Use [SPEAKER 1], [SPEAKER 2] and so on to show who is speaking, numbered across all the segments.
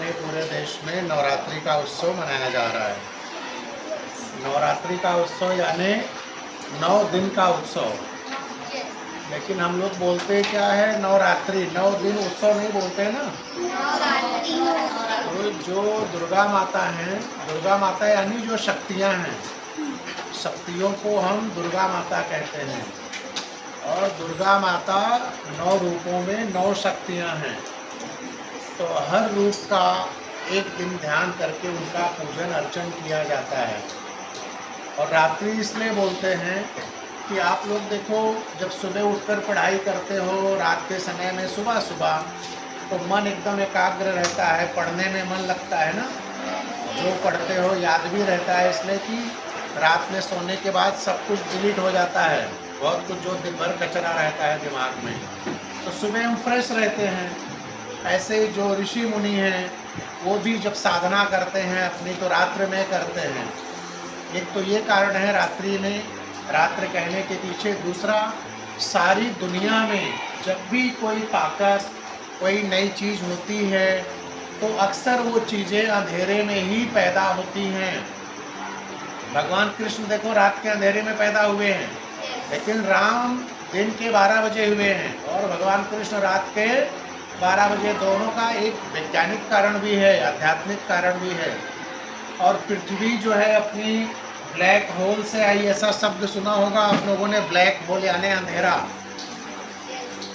[SPEAKER 1] अपने पूरे देश में नवरात्रि का उत्सव मनाया जा रहा है। नवरात्रि का उत्सव यानी 9 दिन का उत्सव। लेकिन हम लोग बोलते क्या है, नवरात्रि। 9 दिन उत्सव नहीं बोलते ना। तो जो दुर्गा माता हैं, दुर्गा माता यानी जो शक्तियां हैं, शक्तियों को हम दुर्गा माता कहते हैं। और दुर्गा माता 9 रूपों में 9 शक्तियां हैं। तो हर रूप का एक दिन ध्यान करके उनका पूजन अर्चन किया जाता है। और रात्रि इसलिए बोलते हैं कि आप लोग देखो, जब सुबह उठकर पढ़ाई करते हो रात के समय में, सुबह सुबह, तो मन एकदम एकाग्र रहता है, पढ़ने में मन लगता है ना। जो पढ़ते हो याद भी रहता है, इसलिए कि रात में सोने के बाद सब कुछ डिलीट हो जाता है, बहुत कुछ जो दिन भर कचरा रहता है दिमाग में, तो सुबह हम फ्रेश रहते हैं। ऐसे ही जो ऋषि मुनि हैं वो भी जब साधना करते हैं अपनी, तो रात्र में करते हैं। एक तो ये कारण है रात्रि में, रात्र कहने के पीछे। दूसरा, सारी दुनिया में जब भी कोई ताकत, कोई नई चीज़ होती है तो अक्सर वो चीज़ें अंधेरे में ही पैदा होती हैं। भगवान कृष्ण देखो रात के अंधेरे में पैदा हुए हैं, लेकिन राम दिन के 12 बजे हुए हैं और भगवान कृष्ण रात के 12 बजे। दोनों का एक वैज्ञानिक कारण भी है, आध्यात्मिक कारण भी है। और पृथ्वी जो है अपनी ब्लैक होल से आई, ऐसा शब्द सुना होगा आप लोगों ने, ब्लैक होल यानी अंधेरा।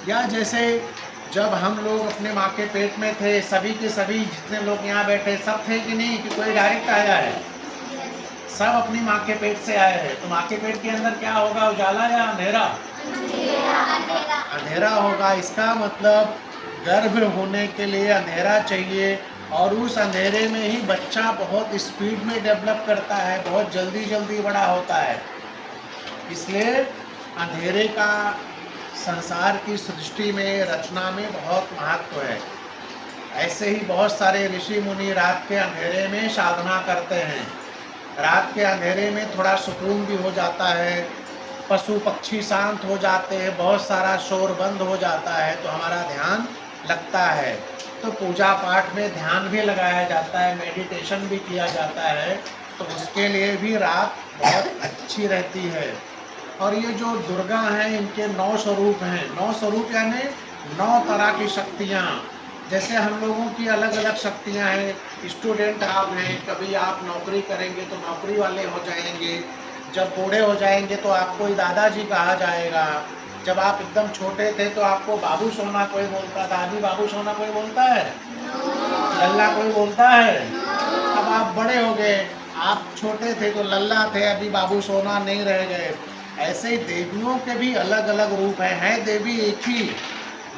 [SPEAKER 1] या जैसे जब हम लोग अपने माँ के पेट में थे, सभी के सभी जितने लोग यहाँ बैठे सब थे कि नहीं, कि कोई डायरेक्ट आया है? सब अपनी माँ के पेट से आए हैं। तो माँ के पेट के अंदर क्या होगा, उजाला या अंधेरा? अंधेरा होगा। इसका मतलब गर्भ होने के लिए अंधेरा चाहिए, और उस अंधेरे में ही बच्चा बहुत स्पीड में डेवलप करता है, बहुत जल्दी जल्दी बड़ा होता है। इसलिए अंधेरे का संसार की सृष्टि में, रचना में बहुत महत्व है। ऐसे ही बहुत सारे ऋषि मुनि रात के अंधेरे में साधना करते हैं। रात के अंधेरे में थोड़ा सुकून भी हो जाता है, पशु पक्षी शांत हो जाते हैं, बहुत सारा शोर बंद हो जाता है, तो हमारा ध्यान लगता है। तो पूजा पाठ में ध्यान भी लगाया जाता है, मेडिटेशन भी किया जाता है, तो उसके लिए भी रात बहुत अच्छी रहती है। और ये जो दुर्गा हैं, इनके 9 स्वरूप हैं। 9 स्वरूप यानी 9 तरह की शक्तियाँ। जैसे हम लोगों की अलग अलग शक्तियाँ हैं। स्टूडेंट आप हैं, कभी आप नौकरी करेंगे तो नौकरी वाले हो जाएंगे। जब बूढ़े हो जाएंगे तो आपको ही दादाजी कहा जाएगा। जब आप एकदम छोटे थे तो आपको बाबू सोना कोई बोलता था। अभी बाबू सोना कोई बोलता है? लल्ला कोई बोलता है? अब आप बड़े हो गए, आप छोटे थे तो लल्ला थे, अभी बाबू सोना नहीं रह गए। ऐसे ही देवियों के भी अलग अलग रूप हैं। है देवी एक ही,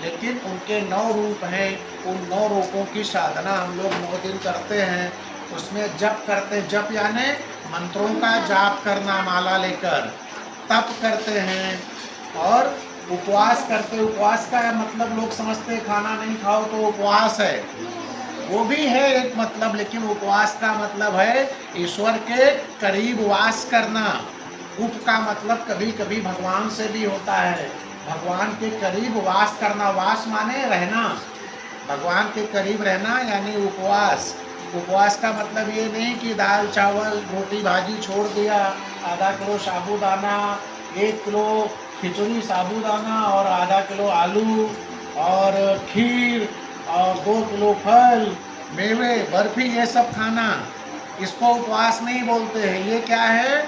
[SPEAKER 1] लेकिन उनके 9 रूप हैं। उन 9 रूपों की साधना हम लोग 9 दिन करते हैं। उसमें जप करते, जप यानी मंत्रों का जाप करना माला लेकर, तप करते हैं और उपवास करते। उपवास का मतलब लोग समझते हैं खाना नहीं खाओ तो उपवास है, वो भी है एक मतलब, लेकिन उपवास का मतलब है ईश्वर के करीब वास करना। उप का मतलब कभी कभी भगवान से भी होता है, भगवान के करीब वास करना। वास माने रहना, भगवान के करीब रहना यानी उपवास। उपवास का मतलब ये नहीं कि दाल चावल रोटी भाजी छोड़ दिया, आधा किलो साबूदाना, 1 किलो खिचड़ी साबूदाना और आधा किलो आलू और खीर और 2 किलो फल, मेवे, बर्फी, ये सब खाना, इसको उपवास नहीं बोलते हैं। ये क्या है,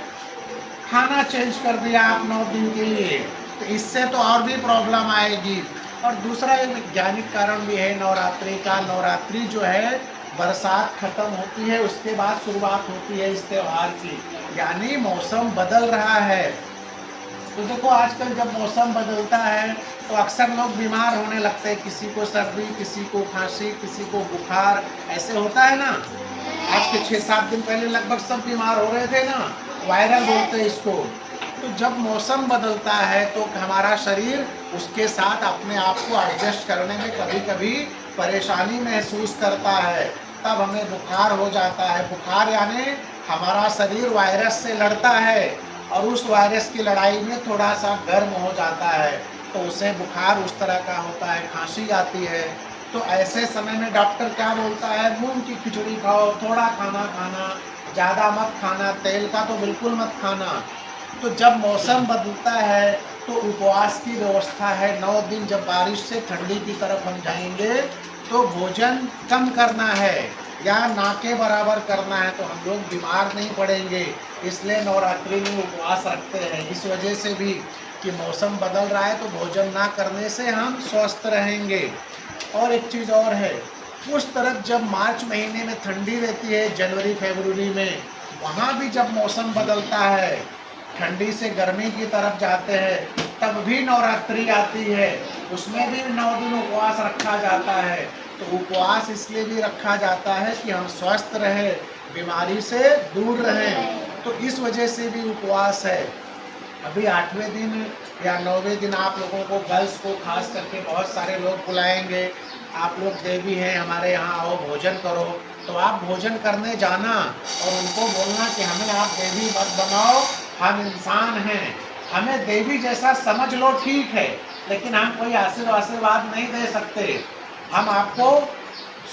[SPEAKER 1] खाना चेंज कर दिया आप 9 दिन के लिए, तो इससे तो और भी प्रॉब्लम आएगी। और दूसरा एक वैज्ञानिक कारण भी है नवरात्रि का। नवरात्रि जो है, बरसात खत्म होती है उसके बाद शुरुआत होती है इस त्यौहार की, यानी मौसम बदल रहा है। तो देखो आजकल जब मौसम बदलता है तो अक्सर लोग बीमार होने लगते हैं। किसी को सर्दी, किसी को खांसी, किसी को बुखार, ऐसे होता है ना। आज के 6-7 दिन पहले लगभग सब बीमार हो रहे थे ना, वायरल बोलते हैं इसको। तो जब मौसम बदलता है तो हमारा शरीर उसके साथ अपने आप को एडजस्ट करने में कभी कभी परेशानी महसूस करता है, तब हमें बुखार हो जाता है। बुखार यानी हमारा शरीर वायरस से लड़ता है और उस वायरस की लड़ाई में थोड़ा सा गर्म हो जाता है, तो उसे बुखार उस तरह का होता है, खांसी आती है। तो ऐसे समय में डॉक्टर क्या बोलता है, मूंग की खिचड़ी खाओ, थोड़ा खाना खाना, ज़्यादा मत खाना, तेल का तो बिल्कुल मत खाना। तो जब मौसम बदलता है तो उपवास की व्यवस्था है। 9 दिन जब बारिश से ठंडी की तरफ हम जाएंगे तो भोजन कम करना है या ना के बराबर करना है, तो हम लोग बीमार नहीं पड़ेंगे। इसलिए नवरात्रि में उपवास रखते हैं, इस वजह से भी कि मौसम बदल रहा है तो भोजन ना करने से हम स्वस्थ रहेंगे। और एक चीज़ और है, उस तरफ जब मार्च महीने में ठंडी रहती है, जनवरी फरवरी में, वहाँ भी जब मौसम बदलता है, ठंडी से गर्मी की तरफ जाते हैं, तब भी नवरात्रि आती है, उसमें भी 9 दिन उपवास रखा जाता है। तो उपवास इसलिए भी रखा जाता है कि हम स्वस्थ रहें, बीमारी से दूर रहें, तो इस वजह से भी उपवास है। अभी 8वें दिन या 9वें दिन आप लोगों को, गर्ल्स को खास करके बहुत सारे लोग बुलाएंगे, आप लोग देवी हैं हमारे यहाँ, आओ भोजन करो। तो आप भोजन करने जाना और उनको बोलना कि हमें आप देवी मत बनाओ, हम इंसान हैं, हमें देवी जैसा समझ लो ठीक है, लेकिन हम कोई आशीर्वाद नहीं दे सकते। हम आपको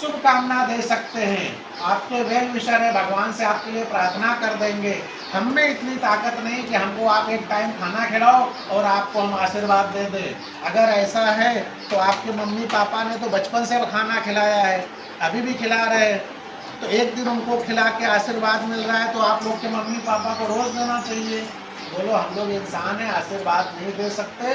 [SPEAKER 1] शुभकामना दे सकते हैं, आपके वेल विशर है, भगवान से आपके लिए प्रार्थना कर देंगे। हम में इतनी ताकत नहीं कि हमको आप एक टाइम खाना खिलाओ और आपको हम आशीर्वाद दे दें। अगर ऐसा है तो आपके मम्मी पापा ने तो बचपन से खाना खिलाया है, अभी भी खिला रहे हैं, तो एक दिन उनको खिला के आशीर्वाद मिल रहा है तो आप लोग के मम्मी पापा को रोज़ देना चाहिए। बोलो हम लोग इंसान हैं, आशीर्वाद नहीं दे सकते,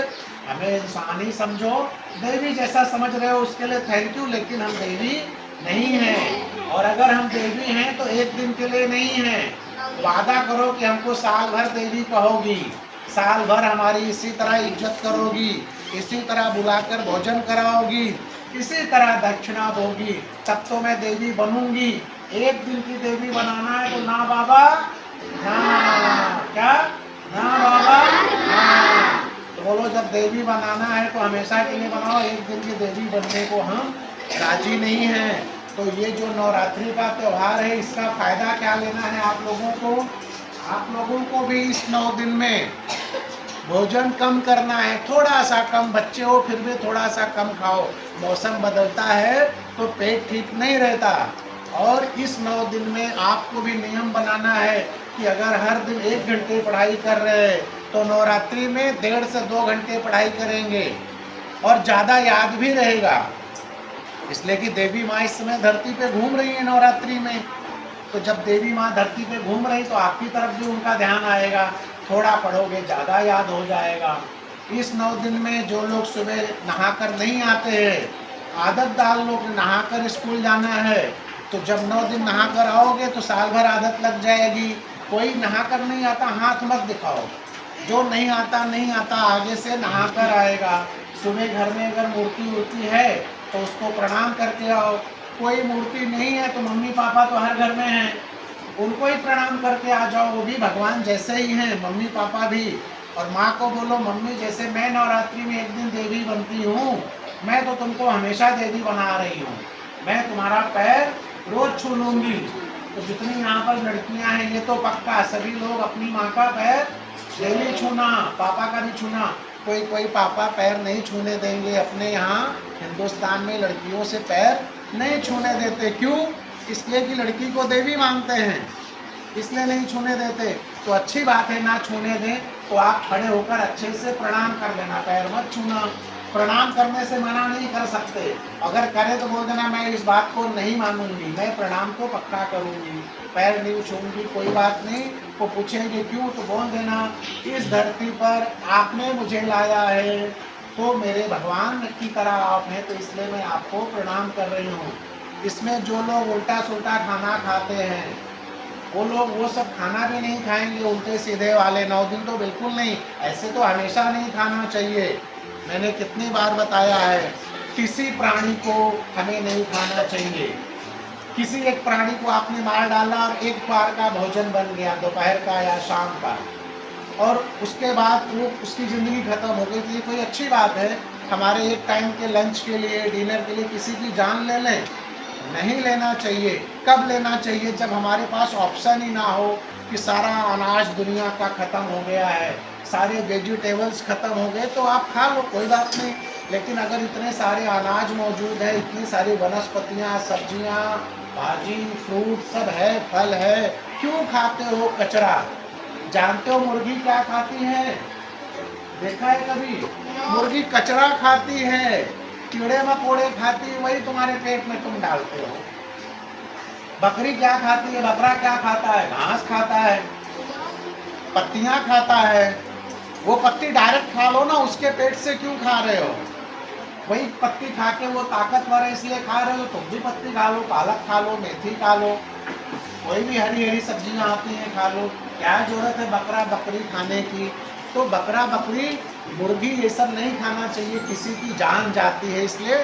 [SPEAKER 1] हमें इंसान ही समझो, देवी जैसा समझ रहे हो उसके लिए थैंक यू, लेकिन हम देवी नहीं हैं। और अगर हम देवी हैं तो एक दिन के लिए नहीं हैं। वादा करो कि हमको साल भर देवी कहोगी, साल भर हमारी इसी तरह इज्जत करोगी, इसी तरह बुलाकर भोजन कराओगी, इसी तरह दक्षिणा दोगी, तब तो मैं देवी बनूंगी। एक दिन की देवी बनाना है तो ना बाबा ना, क्या ना बाबा ना। तो बोलो जब देवी बनाना है तो हमेशा के लिए बनाओ, एक दिन की देवी बनने को हम राजी नहीं हैं। तो ये जो नवरात्रि का त्यौहार है, इसका फायदा क्या लेना है आप लोगों को? आप लोगों को भी इस 9 दिन में भोजन कम करना है, थोड़ा सा कम, बच्चे हो फिर भी थोड़ा सा कम खाओ। मौसम बदलता है तो पेट ठीक नहीं रहता। और इस 9 दिन में आपको भी नियम बनाना है कि अगर हर दिन 1 घंटे पढ़ाई कर रहे हैं तो नवरात्रि में 1.5 से 2 घंटे पढ़ाई करेंगे और ज़्यादा याद भी रहेगा। इसलिए कि देवी माँ इस समय धरती पे घूम रही है नवरात्रि में, तो जब देवी माँ धरती पे घूम रही तो आपकी तरफ भी उनका ध्यान आएगा, थोड़ा पढ़ोगे ज़्यादा याद हो जाएगा। इस 9 दिन में जो लोग सुबह नहाकर नहीं आते हैं, आदत डाल लो कि नहाकर स्कूल जाना है, तो जब 9 दिन नहाकर आओगे तो साल भर आदत लग जाएगी। कोई नहाकर नहीं आता हाथ मत दिखाओ, जो नहीं आता आगे से नहाकर आएगा। सुबह घर में अगर मूर्ति है तो उसको प्रणाम करके आओ, कोई मूर्ति नहीं है तो मम्मी पापा तो हर घर में हैं, उनको ही प्रणाम करके आ जाओ, वो भी भगवान जैसे ही हैं, मम्मी पापा भी। और माँ को बोलो मम्मी जैसे मैं नवरात्रि में एक दिन देवी बनती हूँ, मैं तो तुमको हमेशा देवी बना रही हूँ, मैं तुम्हारा पैर रोज छू लूँगी। तो जितनी यहाँ पर लड़कियाँ हैं ये तो पक्का सभी लोग अपनी माँ का पैर डेली छूना, पापा का भी छूना। कोई पापा पैर नहीं छूने देंगे, अपने यहाँ हिंदुस्तान में लड़कियों से पैर नहीं छूने देते। क्यों? इसलिए कि लड़की को देवी मानते हैं, इसलिए नहीं छूने देते। तो अच्छी बात है ना छूने दें, तो आप खड़े होकर अच्छे से प्रणाम कर लेना, पैर मत छूना। प्रणाम करने से मना नहीं कर सकते, अगर करे तो बोल देना मैं इस बात को नहीं मानूंगी, मैं प्रणाम को पक्का करूंगी, पैर नहीं छूंगी, कोई बात नहीं। वो पूछेंगे क्यों, तो बोल देना इस धरती पर आपने मुझे लाया है, तो मेरे भगवान की तरह आप हैं, तो इसलिए मैं आपको प्रणाम कर रही हूँ। इसमें जो लोग उल्टा सुल्टा खाना खाते हैं, वो लोग वो सब खाना भी नहीं खाएंगे, उल्टे सीधे वाले 9 दिन तो बिल्कुल नहीं, ऐसे तो हमेशा नहीं खाना चाहिए। मैंने कितनी बार बताया है, किसी प्राणी को हमें नहीं खाना चाहिए। किसी एक प्राणी को आपने मार डाला और एक बार का भोजन बन गया, दोपहर का या शाम का, और उसके बाद वो उसकी ज़िंदगी खत्म हो गई, तो ये कोई अच्छी बात है? हमारे एक टाइम के लंच के लिए, डिनर के लिए किसी की जान ले लें? नहीं लेना चाहिए। कब लेना चाहिए? जब हमारे पास ऑप्शन ही ना हो कि सारा अनाज दुनिया का ख़त्म हो गया है, सारे वेजिटेबल्स ख़त्म हो गए, तो आप खा लो, कोई बात नहीं। लेकिन अगर इतने सारे अनाज मौजूद है, इतनी सारी वनस्पतियाँ, सब्जियाँ, भाजी, फ्रूट सब है, फल है, क्यों खाते हो कचरा? जानते हो मुर्गी क्या खाती है? देखा है कभी? मुर्गी कचरा खाती है, कीड़े मकोड़े खाती है, वही तुम्हारे पेट में तुम डालते हो। बकरी क्या खाती है? बकरा क्या खाता है? घास खाता है, पत्तियां खाता है। वो पत्ती डायरेक्ट खा लो ना, उसके पेट से क्यों खा रहे हो? वही पत्ती खा के वो ताकतवर है इसलिए खा रहे हो, तुम भी पत्ती खा लो, पालक खा लो, मेथी खा लो, कोई भी हरी हरी सब्जियां आती हैं खा लो। क्या जरूरत है बकरा बकरी खाने की? तो बकरा बकरी मुर्गी ये सब नहीं खाना चाहिए, किसी की जान जाती है, इसलिए